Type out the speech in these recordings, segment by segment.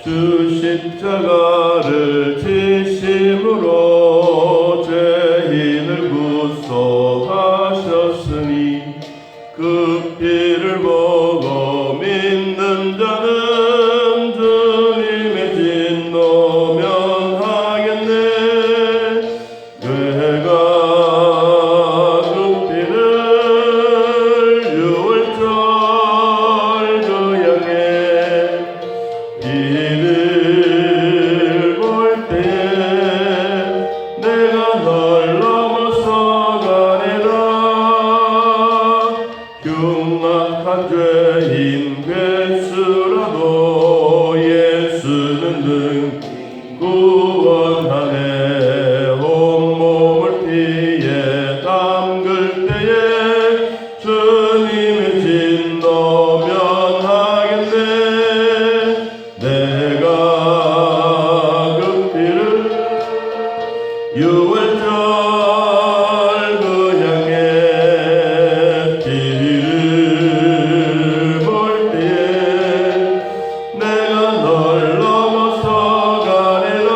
주 십자가를 지심으로 죄인을 구속하셨으니 그 피를 보고 믿는 자는 주님의 진노 면하겠네. 내가 그 피를 유월절 그 양에 이를 볼 때에 내가 널 넘어서 가리라. 흉악한 죄인 괴수라도 예수는 늘 구원하네. 온몸을 피에 담글 때에 주님의 진노 면하겠네. 내가 그 피를 유월절 그 양의 피를 볼 때에 내가 널 넘어서 가리라.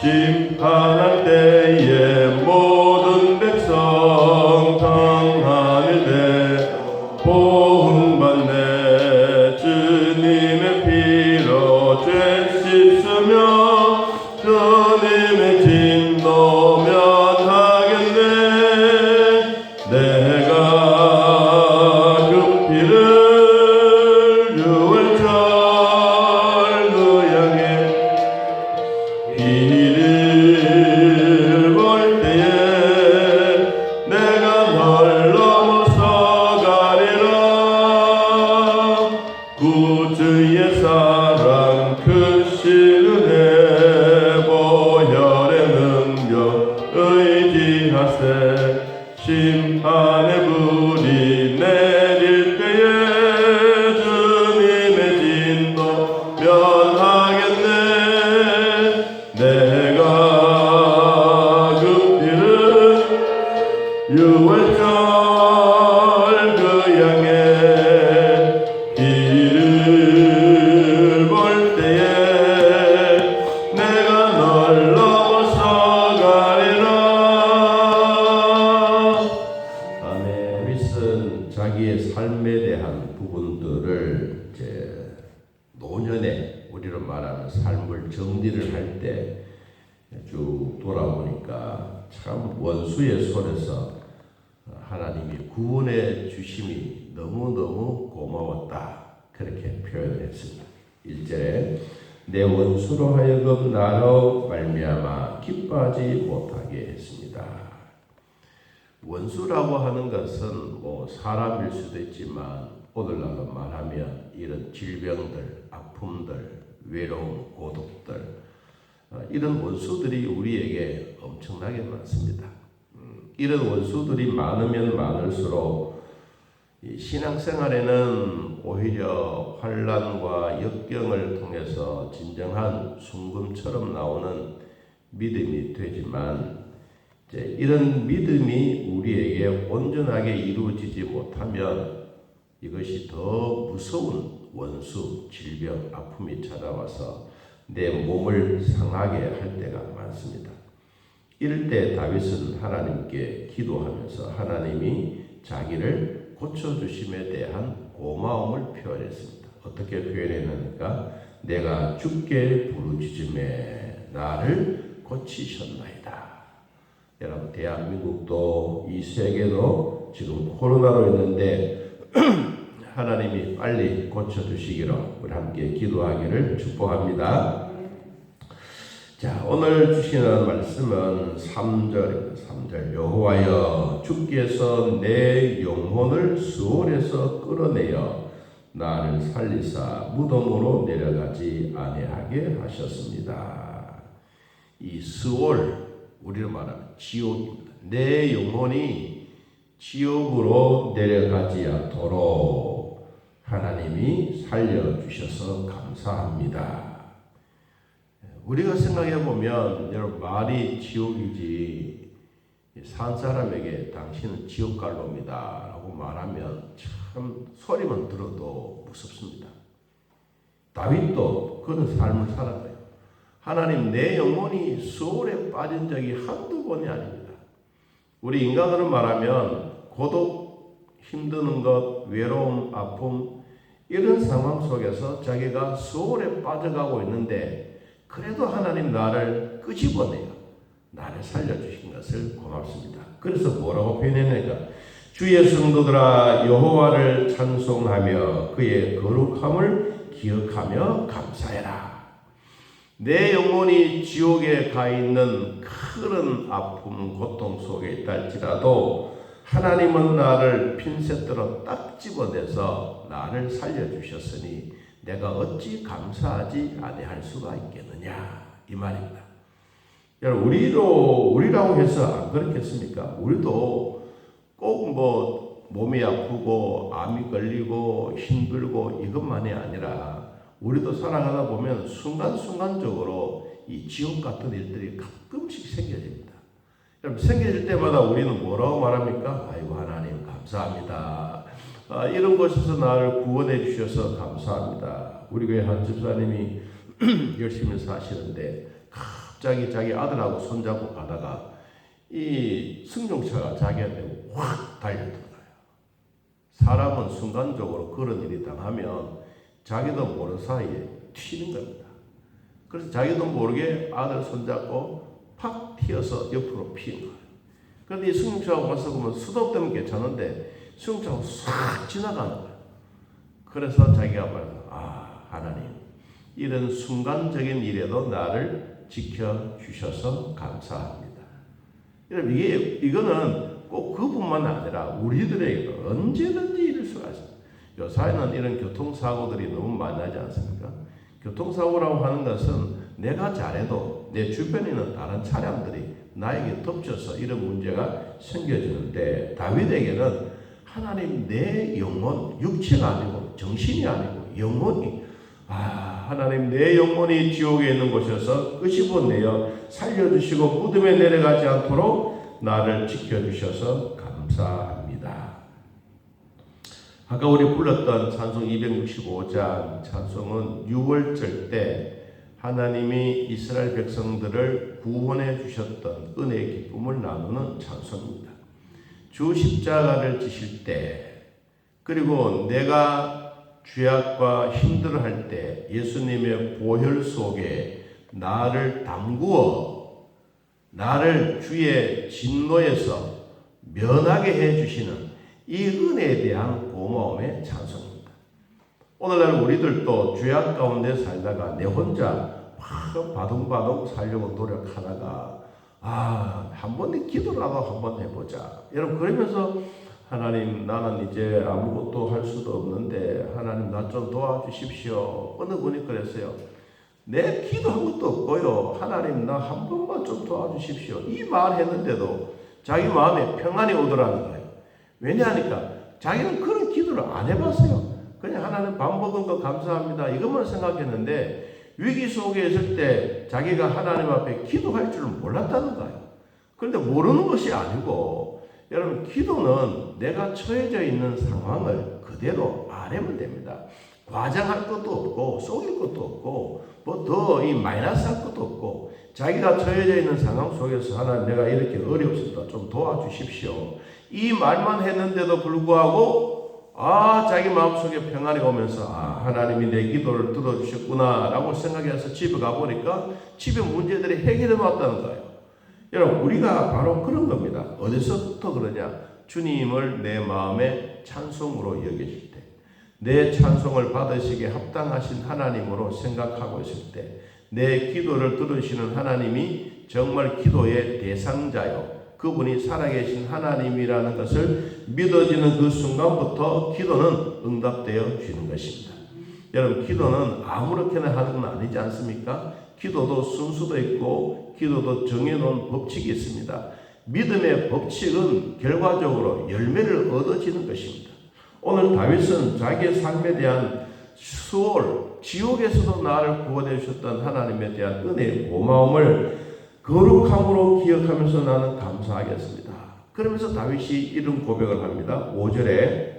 심판할 때에 모든 백성 당하는 데 보응받네. 주님의 피로 죄 씻으며 주님의 진노 면하겠네. 내가 그 피를 유월절 그 양의 피를 볼 때에 내가 널 넘어서 가리라. 구주의 사랑 크신 은혜 보혈의 능력 의지하세. 심판의 불이 내릴 때에 주님의 진노 면하겠네. 내가 그 피를 유월절 그 양의 피를 볼 때에 내가 널 넘어서 가리라. 아멘. 다윗은 자기의 삶에 대한 부분들을 이제 노년에 우리로 말하면 삶을 정리를 할 때 쭉 돌아보니까 참 원수의 손에서 하나님이 구원해 주심이 너무너무 고마웠다, 그렇게 표현했습니다. 1절에 내 원수로 하여금 나로 말미암아 기뻐하지 못하게 했습니다. 원수라고 하는 것은 뭐 사람일 수도 있지만 오늘날로 말하면 이런 질병들, 아픔들, 외로움, 고독들, 이런 원수들이 우리에게 엄청나게 많습니다. 이런 원수들이 많으면 많을수록 이 신앙생활에는 오히려 환난과 역경을 통해서 진정한 순금처럼 나오는 믿음이 되지만, 이제 이런 믿음이 우리에게 온전하게 이루어지지 못하면 이것이 더 무서운 원수, 질병, 아픔이 찾아와서 내 몸을 상하게 할 때가 많습니다. 이럴 때 다윗은 하나님께 기도하면서 하나님이 자기를 고쳐주심에 대한 고마움을 표현했습니다. 어떻게 표현했는가? 내가 주께 부르짖음에 나를 고치셨나이다. 여러분, 대한민국도 이 세계도 지금 코로나로 있는데 하나님이 빨리 고쳐주시기로 우리 함께 기도하기를 축복합니다. 자, 오늘 주시는 말씀은 3절입니다. 3절. 여호와여, 주께서 내 영혼을 수월에서 끌어내어 나를 살리사 무덤으로 내려가지 아니하게 하셨습니다. 이 수월, 우리로 말하면 지옥입니다. 내 영혼이 지옥으로 내려가지 않도록 하나님이 살려주셔서 감사합니다. 우리가 생각해보면 여러분, 말이 지옥이지 산 사람에게 당신은 지옥 갈 놈이다 라고 말하면 참 소리만 들어도 무섭습니다. 다윗도 그런 삶을 살았어요. 하나님, 내 영혼이 수월에 빠진 적이 한두 번이 아닙니다. 우리 인간으로 말하면 고독, 힘드는 것, 외로움, 아픔 이런 상황 속에서 자기가 수월에 빠져가고 있는데 그래도 하나님 나를 끄집어내요. 나를 살려주신 것을 고맙습니다. 그래서 뭐라고 표현했는가? 주의 성도들아 여호와를 찬송하며 그의 거룩함을 기억하며 감사해라. 내 영혼이 지옥에 가 있는 큰 아픔, 고통 속에 있다 할지라도 하나님은 나를 핀셋들어 딱 집어내서 나를 살려주셨으니 내가 어찌 감사하지 아니할 수가 있겠느냐 이 말입니다. 여러분 우리라고 해서 안 그렇겠습니까? 우리도 꼭 몸이 아프고 암이 걸리고 힘들고 이것만이 아니라 우리도 살아가다 보면 순간순간적으로 이 지옥 같은 일들이 가끔씩 생겨집니다. 여러분 생겨질 때마다 우리는 뭐라고 말합니까? 아이고 하나님 감사합니다. 이런 곳에서 나를 구원해 주셔서 감사합니다. 우리 교회 한 집사님이 열심히 사시는데 갑자기 자기 아들하고 손잡고 가다가 이 승용차가 자기한테 확 달려들어요. 사람은 순간적으로 그런 일이 당하면 자기도 모르는 사이에 튀는 겁니다. 그래서 자기도 모르게 아들 손잡고 팍 튀어서 옆으로 피는 거예요. 그런데 이 승용차가 와서 보면 수도 때문에 괜찮은데 승용차가 싹 지나가는 거예요. 그래서 자기가 말해요. 하나님 이런 순간적인 일에도 나를 지켜주셔서 감사합니다. 여러분 이거는 꼭 그뿐만 아니라 우리들에게도 언제든지 이럴 수가 있습니다. 요사이는 이런 교통사고들이 너무 많이 나지 않습니까? 교통사고라고 하는 것은 내가 잘해도 내 주변에 있는 다른 차량들이 나에게 덮쳐서 이런 문제가 생겨지는데 다윗에게는 하나님 내 영혼, 육체가 아니고 정신이 아니고 영혼이 하나님 내 영혼이 지옥에 있는 곳에서 끄집어내어 살려주시고 무덤에 내려가지 않도록 나를 지켜주셔서 감사합니다. 아까 우리 불렀던 찬송 265장 찬송은 6월절 때 하나님이 이스라엘 백성들을 구원해 주셨던 은혜의 기쁨을 나누는 찬송입니다. 주 십자가를 지실 때 그리고 내가 죄악과 힘들어할 때 예수님의 보혈 속에 나를 담구어 나를 주의 진노에서 면하게 해주시는 이 은혜에 대한 고마움의 찬송입니다. 오늘날 우리들도 죄악 가운데 살다가 내 혼자 바둥바둥 살려고 노력하다가 한번 기도라도 한번 해보자. 여러분 그러면서 하나님 나는 이제 아무것도 할 수도 없는데 하나님 나 좀 도와주십시오. 어느 분이 그랬어요. 내 기도한 것도 없고요. 하나님 나 한 번만 좀 도와주십시오. 이 말 했는데도 자기 마음에 평안이 오더라는 거예요. 왜냐하니까 자기는 그런 기도를 안 해봤어요. 그냥 하나님 밥 먹은 거 감사합니다. 이것만 생각했는데 위기 속에 있을 때 자기가 하나님 앞에 기도할 줄을 몰랐다는 거예요. 그런데 모르는 것이 아니고 여러분 기도는 내가 처해져 있는 상황을 그대로 말하면 됩니다. 과장할 것도 없고 속일 것도 없고 뭐 더 이 마이너스 할 것도 없고 자기가 처해져 있는 상황 속에서 하나님 내가 이렇게 어려웠습니다. 좀 도와주십시오. 이 말만 했는데도 불구하고 자기 마음속에 평안이 오면서 하나님이 내 기도를 들어주셨구나 라고 생각해서 집에 가보니까 집에 문제들이 해결해 놨다는 거예요. 여러분 우리가 바로 그런 겁니다. 어디서부터 그러냐? 주님을 내 마음의 찬송으로 여기실 때 내 찬송을 받으시기에 합당하신 하나님으로 생각하고 있을 때 내 기도를 들으시는 하나님이 정말 기도의 대상자요 그분이 살아계신 하나님이라는 것을 믿어지는 그 순간부터 기도는 응답되어 지는 것입니다. 여러분 기도는 아무렇게나 하는 건 아니지 않습니까? 기도도 순수도 있고 기도도 정해놓은 법칙이 있습니다. 믿음의 법칙은 결과적으로 열매를 얻어지는 것입니다. 오늘 다윗은 자기의 삶에 대한 수월, 지옥에서도 나를 구원해 주셨던 하나님에 대한 은혜의 고마움을 거룩함으로 기억하면서 나는 감사하겠습니다. 그러면서 다윗이 이런 고백을 합니다. 5절에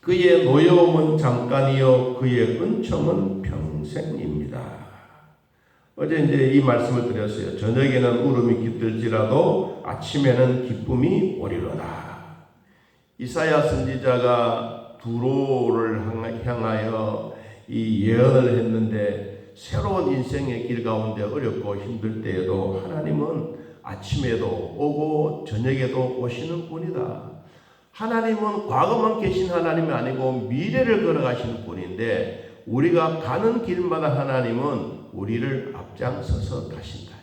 그의 노여움은 잠깐이요 그의 은총은 평생입니다. 어제 이제 이 말씀을 드렸어요. 저녁에는 울음이 깃들지라도 아침에는 기쁨이 오리로다. 이사야 선지자가 두로를 향하여 이 예언을 했는데 새로운 인생의 길 가운데 어렵고 힘들 때에도 하나님은 아침에도 오고 저녁에도 오시는 분이다. 하나님은 과거만 계신 하나님이 아니고 미래를 걸어가시는 분인데 우리가 가는 길마다 하나님은 우리를 앞장서서 가신다.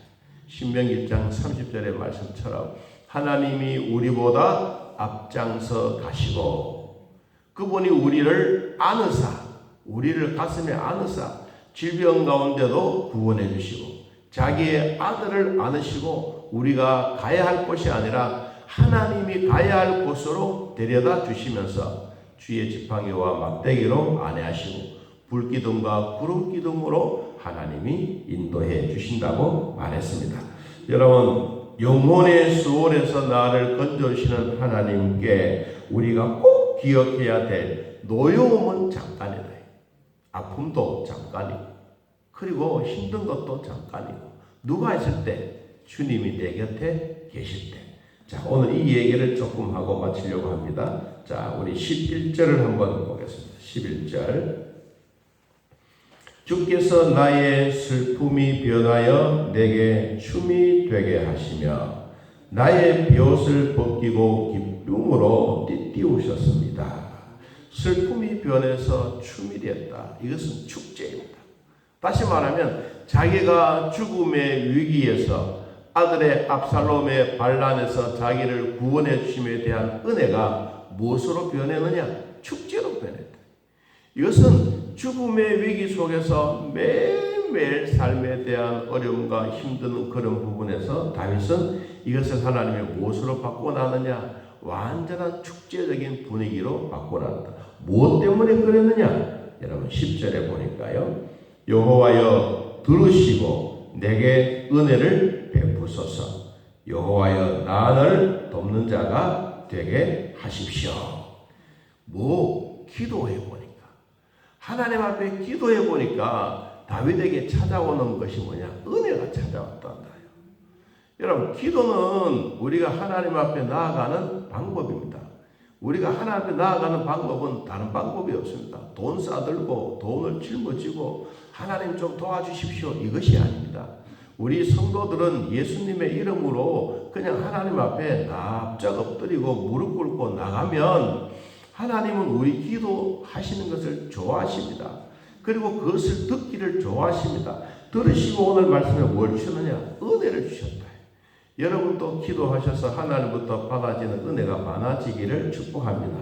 신명기 1장 30절의 말씀처럼 하나님이 우리보다 앞장서 가시고 그분이 우리를 안으사 우리를 가슴에 안으사 질병 가운데도 구원해 주시고 자기의 아들을 안으시고 우리가 가야 할 곳이 아니라 하나님이 가야 할 곳으로 데려다 주시면서 주의 지팡이와 막대기로 안내하시고 불기둥과 구름기둥으로 하나님이 인도해 주신다고 말했습니다. 여러분 영혼의 수월에서 나를 건져주시는 하나님께 우리가 꼭 기억해야 될 노여움은 잠깐이다. 아픔도 잠깐이고 그리고 힘든 것도 잠깐이고 누가 있을 때? 주님이 내 곁에 계실 때. 자, 오늘 이 얘기를 조금 하고 마치려고 합니다. 자, 우리 11절을 한번 보겠습니다. 11절. 주께서 나의 슬픔이 변하여 내게 춤이 되게 하시며 나의 비옷을 벗기고 기쁨으로 띠띠우셨습니다. 슬픔이 변해서 춤이 됐다. 이것은 축제입니다. 다시 말하면 자기가 죽음의 위기에서 아들의 압살롬의 반란에서 자기를 구원해 주심에 대한 은혜가 무엇으로 변했느냐? 축제로 변했다. 이것은 죽음의 위기 속에서 매일매일 삶에 대한 어려움과 힘든 그런 부분에서 다윗은 이것을 하나님의 무엇으로 바꿔놨느냐? 완전한 축제적인 분위기로 바꿔놨다. 무엇 때문에 그랬느냐? 여러분 10절에 보니까요. 여호와여 들으시고 내게 은혜를 베푸소서. 여호와여 나를 돕는 자가 되게 하십시오. 기도해 보니까 하나님 앞에 기도해 보니까 다윗에게 찾아오는 것이 뭐냐? 은혜가 찾아왔단다. 여러분 기도는 우리가 하나님 앞에 나아가는 방법입니다. 우리가 하나님 앞에 나아가는 방법은 다른 방법이 없습니다. 돈 싸들고 돈을 짊어지고 하나님 좀 도와주십시오 이것이 아닙니다. 우리 성도들은 예수님의 이름으로 그냥 하나님 앞에 납작 엎드리고 무릎 꿇고 나가면 하나님은 우리 기도하시는 것을 좋아하십니다. 그리고 그것을 듣기를 좋아하십니다. 들으시고 오늘 말씀에 뭘 주느냐? 은혜를 주셨다. 여러분도 기도하셔서 하나님부터 받아지는 은혜가 많아지기를 축복합니다.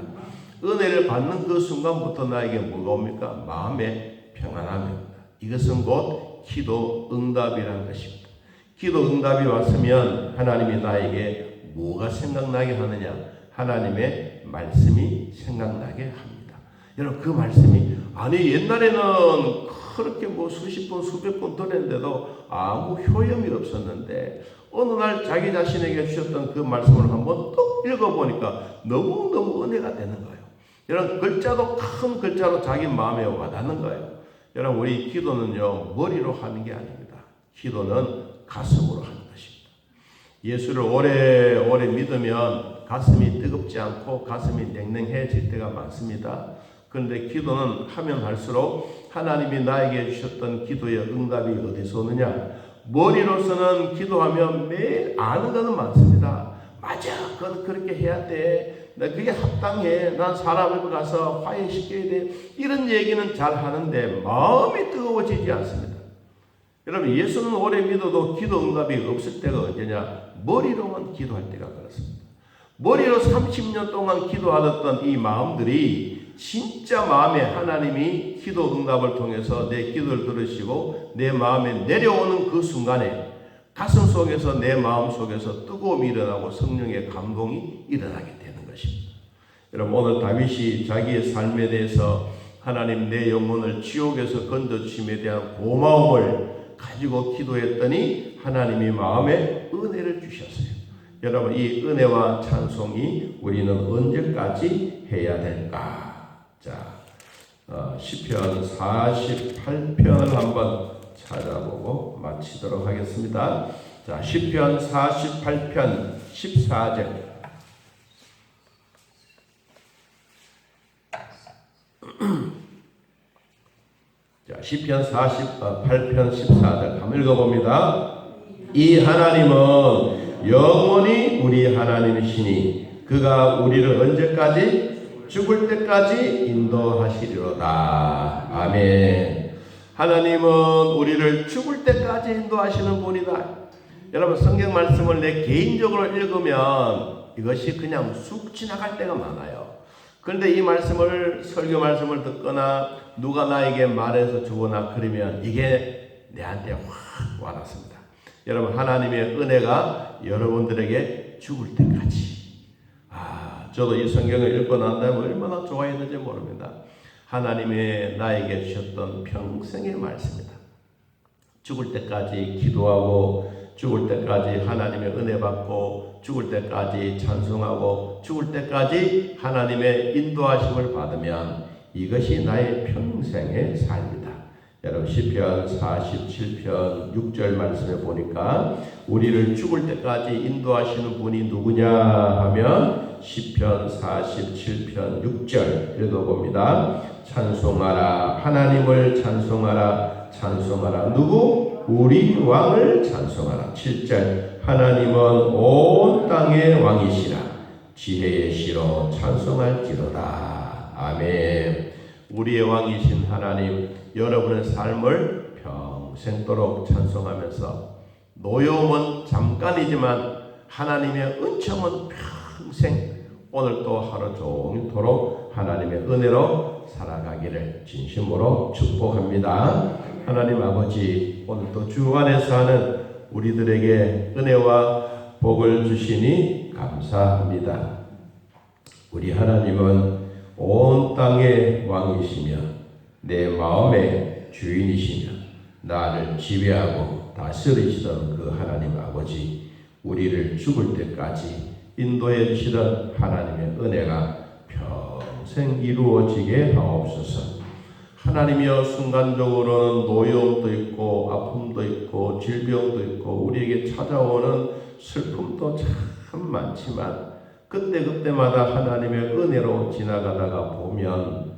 은혜를 받는 그 순간부터 나에게 뭐가 옵니까? 마음의 평안함입니다. 이것은 곧 기도 응답이라는 것입니다. 기도 응답이 왔으면 하나님이 나에게 뭐가 생각나게 하느냐? 하나님의 말씀이 생각나게 합니다. 여러분 그 말씀이 옛날에는 그렇게 수십 번 수백 번 들었는데도 아무 효험이 없었는데 어느 날 자기 자신에게 주셨던 그 말씀을 한번 또 읽어보니까 너무너무 은혜가 되는 거예요. 여러분 글자도 큰 글자로 자기 마음에 와닿는 거예요. 여러분 우리 기도는요 머리로 하는 게 아닙니다. 기도는 가슴으로 하는 것입니다. 예수를 오래 믿으면 가슴이 뜨겁지 않고 가슴이 냉랭해질 때가 많습니다. 그런데 기도는 하면 할수록 하나님이 나에게 주셨던 기도의 응답이 어디서 오느냐? 머리로서는 기도하면 매일 아는 것은 많습니다. 맞아, 그건 그렇게 해야 돼. 나 그게 합당해. 난 사람을 가서 화해시켜야 돼. 이런 얘기는 잘 하는데 마음이 뜨거워지지 않습니다. 여러분 예수는 오래 믿어도 기도 응답이 없을 때가 언제냐? 머리로만 기도할 때가 그렇습니다. 머리로 30년 동안 기도하던 이 마음들이 진짜 마음에 하나님이 기도 응답을 통해서 내 기도를 들으시고 내 마음에 내려오는 그 순간에 가슴 속에서 내 마음 속에서 뜨거움이 일어나고 성령의 감동이 일어나게 되는 것입니다. 여러분 오늘 다윗이 자기의 삶에 대해서 하나님 내 영혼을 지옥에서 건져주심에 대한 고마움을 가지고 기도했더니 하나님이 마음에 은혜를 주셨어요. 여러분 이 은혜와 찬송이 우리는 언제까지 해야 될까? 시편 48편을 한번 찾아보고 마치도록 하겠습니다. 시편 48편 14절. 시편 48편 14절 한번 읽어봅니다. 이 하나님은 영원히 우리 하나님이시니 그가 우리를 언제까지? 죽을 때까지 인도하시리로다. 아멘. 하나님은 우리를 죽을 때까지 인도하시는 분이다. 여러분, 성경 말씀을 내 개인적으로 읽으면 이것이 그냥 쑥 지나갈 때가 많아요. 그런데 이 말씀을, 설교 말씀을 듣거나 누가 나에게 말해서 주거나 그러면 이게 내한테 확 와닿습니다. 여러분, 하나님의 은혜가 여러분들에게 죽을 때까지. 저도 이 성경을 읽고 난 다음에 얼마나 좋아했는지 모릅니다. 하나님의 나에게 주셨던 평생의 말씀이다. 죽을 때까지 기도하고, 죽을 때까지 하나님의 은혜 받고, 죽을 때까지 찬송하고, 죽을 때까지 하나님의 인도하심을 받으면 이것이 나의 평생의 삶이다. 여러분, 시편 47편 6절 말씀에 보니까 우리를 죽을 때까지 인도하시는 분이 누구냐 하면 시편 47편 6절 읽어봅니다. 찬송하라, 하나님을 찬송하라, 찬송하라. 누구? 우리 왕을 찬송하라. 7절 하나님은 온 땅의 왕이시라, 지혜의 시로 찬송할지로다. 아멘. 우리의 왕이신 하나님, 여러분의 삶을 평생도록 찬송하면서 노여움은 잠깐이지만 하나님의 은총은 평생, 오늘도 하루 종일토록 하나님의 은혜로 살아가기를 진심으로 축복합니다. 하나님 아버지, 오늘도 주 안에서 하는 우리들에게 은혜와 복을 주시니 감사합니다. 우리 하나님은 온 땅의 왕이시며 내 마음의 주인이시며 나를 지배하고 다스리시던 그 하나님 아버지, 우리를 죽을 때까지 인도해 주시던 하나님의 은혜가 평생 이루어지게 하옵소서. 하나님이여, 순간적으로는 노여움도 있고 아픔도 있고 질병도 있고 우리에게 찾아오는 슬픔도 참 많지만 그때마다 하나님의 은혜로 지나가다가 보면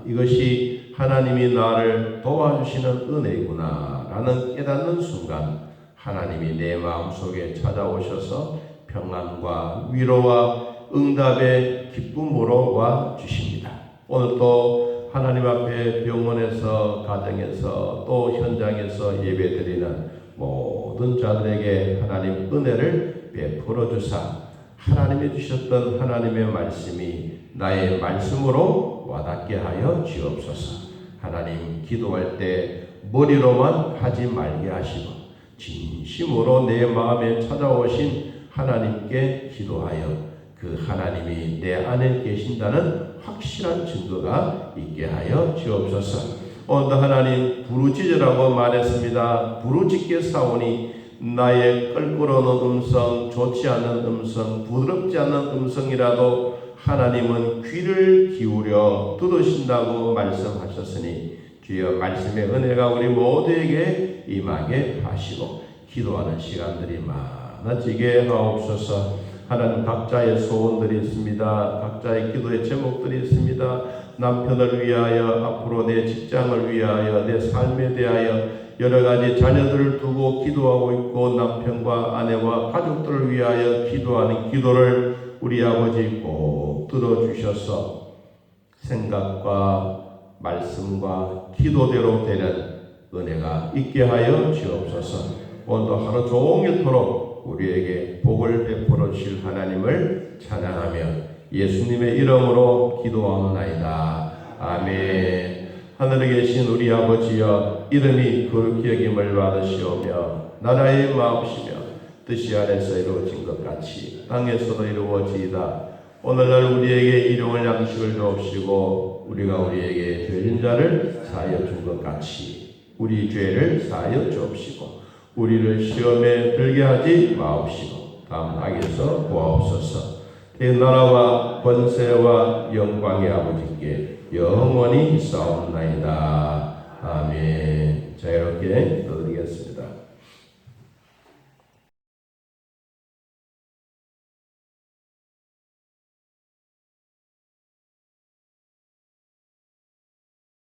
이것이 하나님이 나를 도와주시는 은혜구나 라는 깨닫는 순간 하나님이 내 마음속에 찾아오셔서 평안과 위로와 응답의 기쁨으로 와 주십니다. 오늘도 하나님 앞에 병원에서, 가정에서, 또 현장에서 예배드리는 모든 자들에게 하나님 은혜를 베풀어 주사 하나님이 주셨던 하나님의 말씀이 나의 말씀으로 와닿게 하여 주옵소서. 하나님, 기도할 때 머리로만 하지 말게 하시고 진심으로 내 마음에 찾아오신 하나님께 기도하여 그 하나님이 내 안에 계신다는 확실한 증거가 있게 하여 주옵소서. 오늘도 하나님, 부르짖으라고 말했습니다. 부르짖게 사오니 나의 껄끄러운 음성, 좋지 않은 음성, 부드럽지 않은 음성이라도 하나님은 귀를 기울여 들으신다고 말씀하셨으니 주여, 말씀의 은혜가 우리 모두에게 임하게 하시고 기도하는 시간들이 많아지게 하옵소서. 하나님, 각자의 소원들이 있습니다. 각자의 기도의 제목들이 있습니다. 남편을 위하여, 앞으로 내 직장을 위하여, 내 삶에 대하여 여러 가지 자녀들을 두고 기도하고 있고 남편과 아내와 가족들을 위하여 기도하는 기도를 우리 아버지 꼭 들어주셔서 생각과 말씀과 기도대로 되는 은혜가 있게 하여 주옵소서. 오늘도 하루 종일토록 우리에게 복을 베풀어 주실 하나님을 찬양하며 예수님의 이름으로 기도하옵나이다. 아멘. 하늘에 계신 우리 아버지여, 이름이 거룩히 여김을 받으시오며 나라의 마음이시며 뜻이 하늘에서 이루어진 것 같이 땅에서도 이루어지이다. 오늘날 우리에게 일용할 양식을 주옵시고 우리가 우리에게 죄진 자를 사하여 준 것 같이 우리 죄를 사하여 주옵시고 우리를 시험에 들게 하지 마옵시고 다음 악에서 구하옵소서. 이 나라와 권세와 영광의 아버지께 영원히 있사옵나이다. 아멘. 자, 이렇게 넣어드리겠습니다.